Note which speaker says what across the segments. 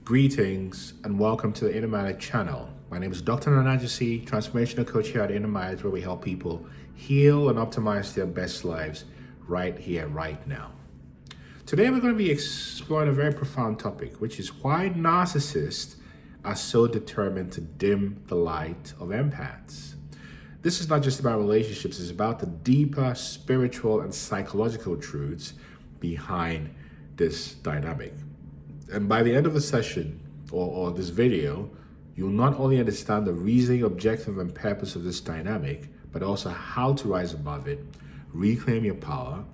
Speaker 1: Greetings and welcome to the Inner Mind channel. My name is Dr. Nana Gyesie, transformational coach here at Inner Mind, where we help people heal and optimize their best lives right here, right now. Today we're going to be exploring a very profound topic, which is why narcissists are so determined to dim the light of empaths. This is not just about relationships, it's about the deeper spiritual and psychological truths behind this dynamic. And by the end of the session or this video, you'll not only understand the reasoning, objective, and purpose of this dynamic, but also how to rise above it, reclaim your power,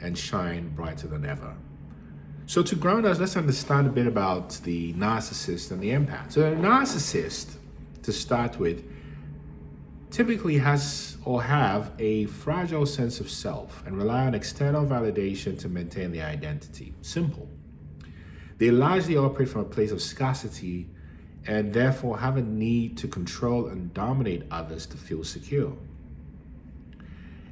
Speaker 1: and shine brighter than ever. So to ground us, let's understand a bit about the narcissist and the empath. So a narcissist, to start with, typically has or have a fragile sense of self and rely on external validation to maintain their identity. Simple. They largely operate from a place of scarcity and therefore have a need to control and dominate others to feel secure.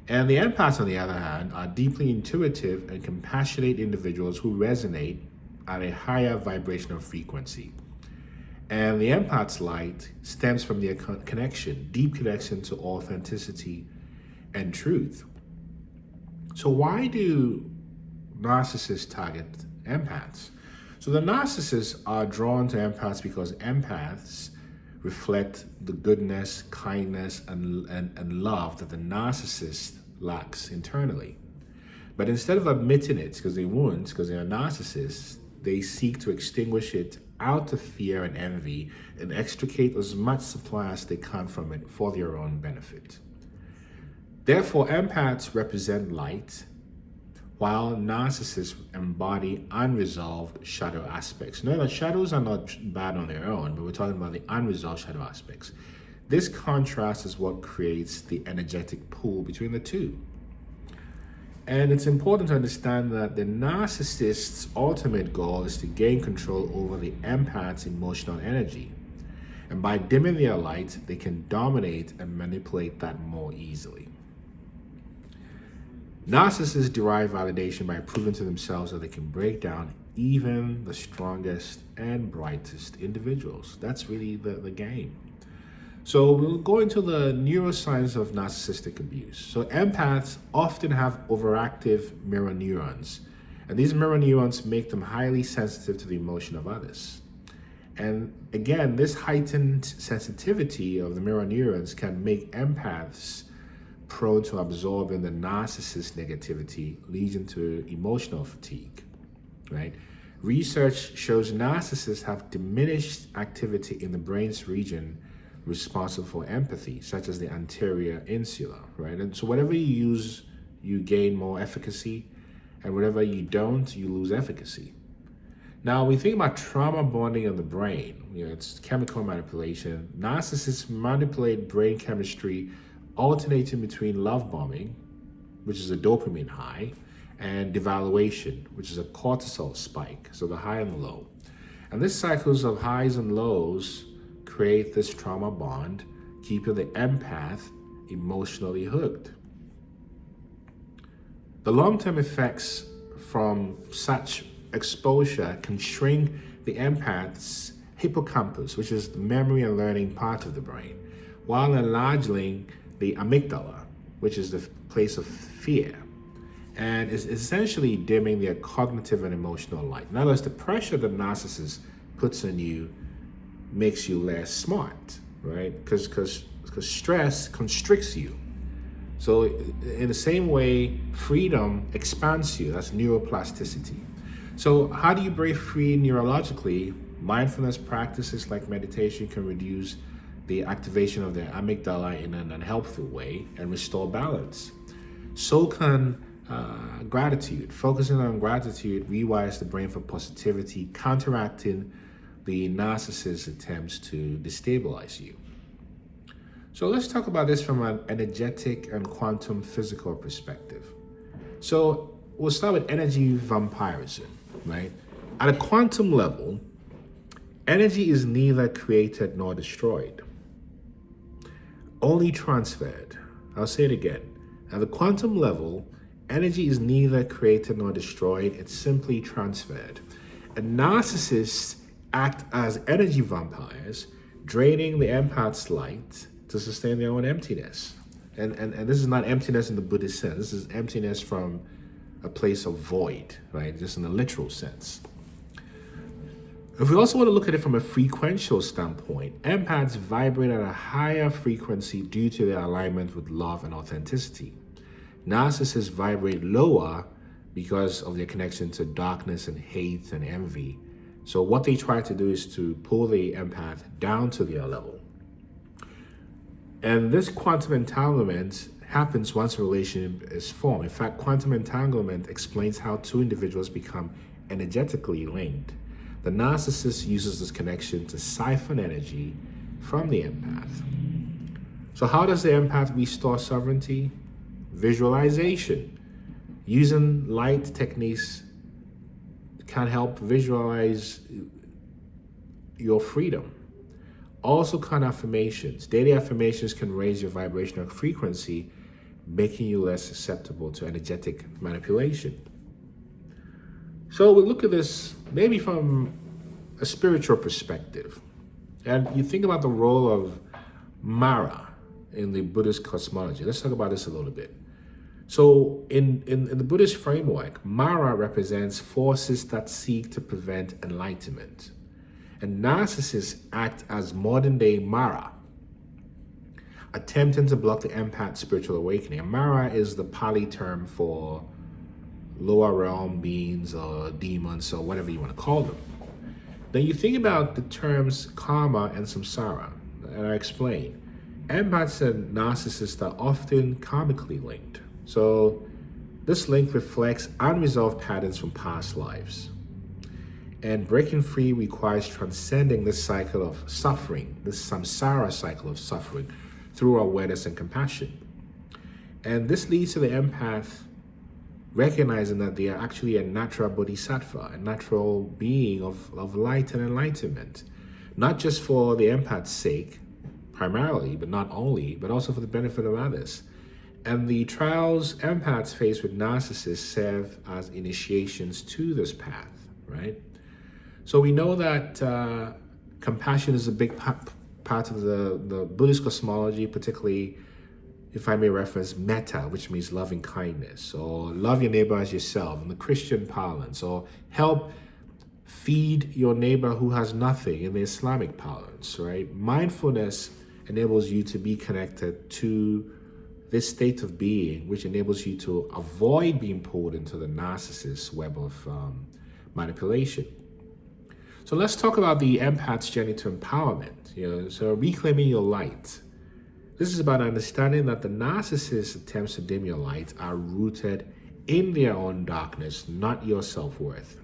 Speaker 1: And the empaths, on the other hand, are deeply intuitive and compassionate individuals who resonate at a higher vibrational frequency. And the empath's light stems from their connection, deep connection to authenticity and truth. So why do narcissists target empaths? So the narcissists are drawn to empaths because empaths reflect the goodness, kindness, and love that the narcissist lacks internally. But instead of admitting it, because they won't, because they are narcissists, they seek to extinguish it out of fear and envy and extricate as much supply as they can from it for their own benefit. Therefore, empaths represent light, while narcissists embody unresolved shadow aspects. Now, the shadows are not bad on their own, but we're talking about the unresolved shadow aspects. This contrast is what creates the energetic pull between the two. And it's important to understand that the narcissist's ultimate goal is to gain control over the empath's emotional energy. And by dimming their light, they can dominate and manipulate that more easily. Narcissists derive validation by proving to themselves that they can break down even the strongest and brightest individuals. That's really the game. So we'll go into the neuroscience of narcissistic abuse. So empaths often have overactive mirror neurons, and these mirror neurons make them highly sensitive to the emotion of others. And again, this heightened sensitivity of the mirror neurons can make empaths prone to absorbing the narcissist negativity, leading to emotional fatigue, right? Research shows narcissists have diminished activity in the brain's region responsible for empathy, such as the anterior insula, right? And so whatever you use, you gain more efficacy, and whatever you don't, you lose efficacy. Now, we think about trauma bonding of the brain. It's chemical manipulation. Narcissists manipulate brain chemistry alternating between love bombing, which is a dopamine high, and devaluation, which is a cortisol spike, so the high and the low. And these cycles of highs and lows create this trauma bond, keeping the empath emotionally hooked. The long-term effects from such exposure can shrink the empath's hippocampus, which is the memory and learning part of the brain, while enlarging the amygdala, which is the place of fear, and is essentially dimming their cognitive and emotional light. In other words, the pressure the narcissist puts on you makes you less smart, right? Because stress constricts you. So in the same way, freedom expands you. That's neuroplasticity. So how do you break free neurologically? Mindfulness practices like meditation can reduce the activation of the amygdala in an unhelpful way and restore balance. So can gratitude. Focusing on gratitude rewires the brain for positivity, counteracting the narcissist's attempts to destabilize you. So let's talk about this from an energetic and quantum physical perspective. So we'll start with energy vampirism, right? At a quantum level, energy is neither created nor destroyed, only transferred. I'll say it again. At the quantum level, energy is neither created nor destroyed, it's simply transferred. A narcissist act as energy vampires, draining the empath's light to sustain their own emptiness. And this is not emptiness in the Buddhist sense. This is emptiness from a place of void, right? Just in a literal sense. If we also want to look at it from a frequential standpoint, empaths vibrate at a higher frequency due to their alignment with love and authenticity. Narcissists vibrate lower because of their connection to darkness and hate and envy. So what they try to do is to pull the empath down to their level. And this quantum entanglement happens once a relationship is formed. In fact, quantum entanglement explains how two individuals become energetically linked. The narcissist uses this connection to siphon energy from the empath. So how does the empath restore sovereignty? Visualization. Using light techniques can help visualize your freedom. Also, affirmations. Daily affirmations can raise your vibrational frequency, making you less susceptible to energetic manipulation. So we look at this maybe from a spiritual perspective. And you think about the role of Mara in the Buddhist cosmology. Let's talk about this a little bit. So in the Buddhist framework, Mara represents forces that seek to prevent enlightenment. And narcissists act as modern-day Mara, attempting to block the empath's spiritual awakening. And Mara is the Pali term for lower realm beings or demons or whatever you want to call them. Then you think about the terms karma and samsara, and I explain. Empaths and narcissists are often karmically linked. So this link reflects unresolved patterns from past lives. And breaking free requires transcending this cycle of suffering, this samsara cycle of suffering, through awareness and compassion. And this leads to the empath recognizing that they are actually a natural bodhisattva, a natural being of light and enlightenment, not just for the empath's sake, primarily, but not only, but also for the benefit of others. And the trials empaths face with narcissists serve as initiations to this path, right? So we know that compassion is a big part of the Buddhist cosmology, particularly if I may reference metta, which means loving kindness, or love your neighbor as yourself in the Christian parlance, or help feed your neighbor who has nothing in the Islamic parlance, right? Mindfulness enables you to be connected to this state of being, which enables you to avoid being pulled into the narcissist's web of manipulation. So let's talk about the empath's journey to empowerment. So reclaiming your light. This is about understanding that the narcissist's attempts to dim your light are rooted in their own darkness, not your self-worth.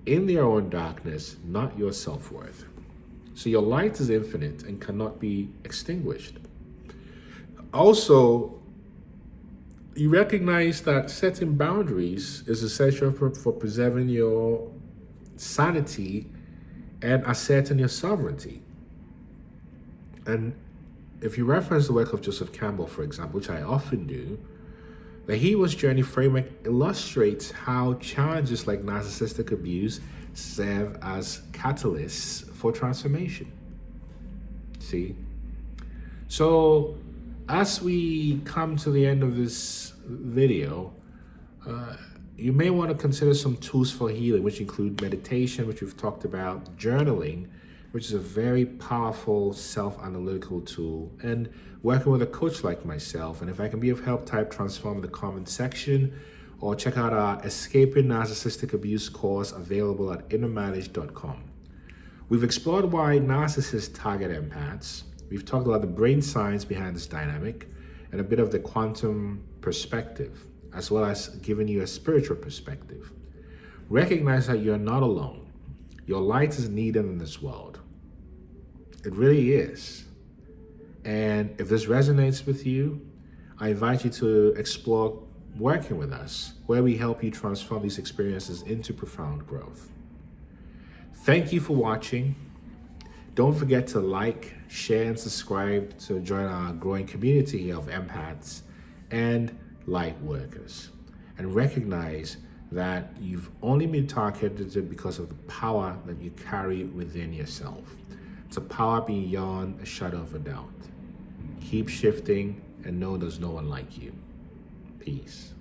Speaker 1: In their own darkness, not your self-worth. So your light is infinite and cannot be extinguished. Also, you recognize that setting boundaries is essential for preserving your sanity and asserting your sovereignty. And if you reference the work of Joseph Campbell, for example, which I often do, the hero's journey framework illustrates how challenges like narcissistic abuse serve as catalysts for transformation. See? So as we come to the end of this video, you may want to consider some tools for healing, which include meditation, which we've talked about, journaling, which is a very powerful self-analytical tool, and working with a coach like myself. And if I can be of help, type transform in the comment section, or check out our Escaping Narcissistic Abuse course available at innermanage.com. We've explored why narcissists target empaths. We've talked about the brain science behind this dynamic and a bit of the quantum perspective, as well as giving you a spiritual perspective. Recognize that you're not alone. Your light is needed in this world. It really is. And if this resonates with you, I invite you to explore working with us, where we help you transform these experiences into profound growth. Thank you for watching. Don't forget to like, share, and subscribe to join our growing community of empaths and light workers. And recognize that you've only been targeted because of the power that you carry within yourself. It's a power beyond a shadow of a doubt. Keep shifting and know there's no one like you. Peace.